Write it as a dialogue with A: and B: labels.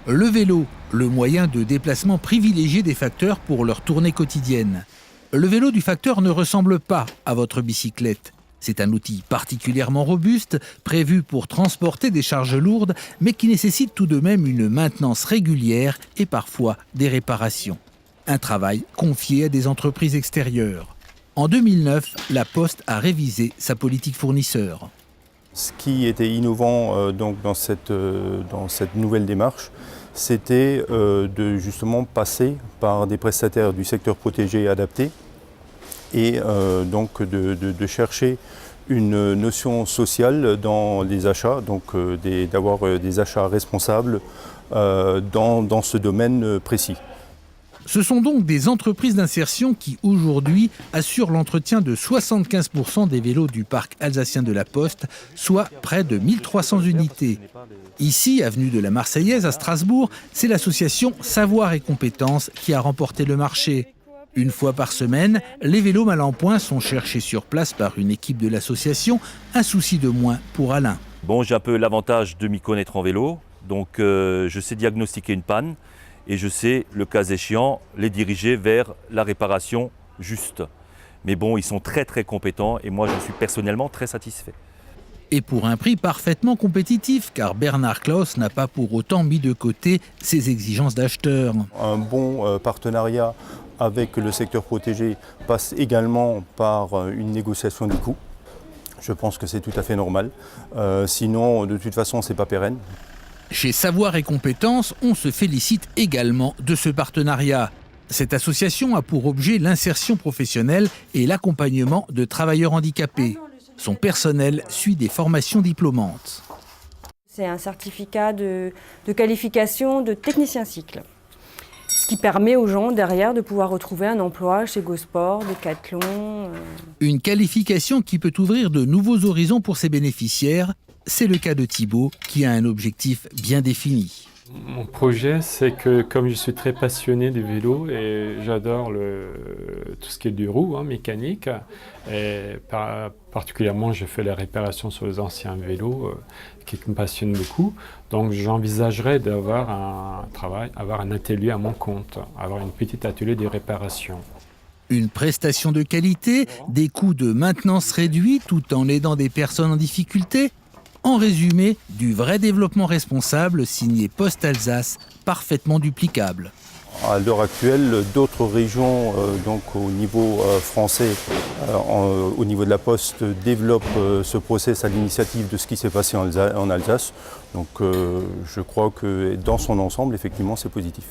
A: Le vélo, le moyen de déplacement privilégié des facteurs pour leur tournée quotidienne. Le vélo du facteur ne ressemble pas à votre bicyclette. C'est un outil particulièrement robuste, prévu pour transporter des charges lourdes, mais qui nécessite tout de même une maintenance régulière et parfois des réparations. Un travail confié à des entreprises extérieures. En 2009, La Poste a révisé sa politique fournisseur.
B: Ce qui était innovant donc dans cette nouvelle démarche, c'était de justement passer par des prestataires du secteur protégé et adapté et donc de chercher une notion sociale dans les achats, donc d'avoir des achats responsables dans ce domaine précis.
A: Ce sont donc des entreprises d'insertion qui, aujourd'hui, assurent l'entretien de 75% des vélos du parc alsacien de La Poste, soit près de 1300 unités. Ici, avenue de la Marseillaise à Strasbourg, c'est l'association Savoir et Compétences qui a remporté le marché. Une fois par semaine, les vélos mal en point sont cherchés sur place par une équipe de l'association, un souci de moins pour Alain.
C: Bon, j'ai un peu l'avantage de m'y connaître en vélo, donc je sais diagnostiquer une panne. Et je sais, le cas échéant, les diriger vers la réparation juste. Mais bon, ils sont très très compétents et moi je suis personnellement très satisfait.
A: Et pour un prix parfaitement compétitif, car Bernard Klaus n'a pas pour autant mis de côté ses exigences d'acheteur.
B: Un bon partenariat avec le secteur protégé passe également par une négociation du coût. Je pense que c'est tout à fait normal. Sinon, de toute façon, c'est pas pérenne.
A: Chez Savoir et Compétences, on se félicite également de ce partenariat. Cette association a pour objet l'insertion professionnelle et l'accompagnement de travailleurs handicapés. Son personnel suit des formations diplômantes.
D: C'est un certificat de qualification de technicien cycle, ce qui permet aux gens derrière de pouvoir retrouver un emploi chez Gosport, Decathlon.
A: Une qualification qui peut ouvrir de nouveaux horizons pour ses bénéficiaires. C'est le cas de Thibaut, qui a un objectif bien défini.
E: Mon projet, c'est que comme je suis très passionné du vélo et j'adore tout ce qui est du roue, mécanique, et particulièrement je fais les réparations sur les anciens vélos qui me passionnent beaucoup. Donc j'envisagerais d'avoir un travail, avoir un atelier à mon compte, avoir une petite atelier de réparation.
A: Une prestation de qualité, des coûts de maintenance réduits tout en aidant des personnes en difficulté. En résumé, du vrai développement responsable signé Poste Alsace, parfaitement duplicable.
B: À l'heure actuelle, d'autres régions, donc au niveau français, au niveau de la Poste, développent ce process à l'initiative de ce qui s'est passé en Alsace. Donc je crois que dans son ensemble, effectivement, c'est positif.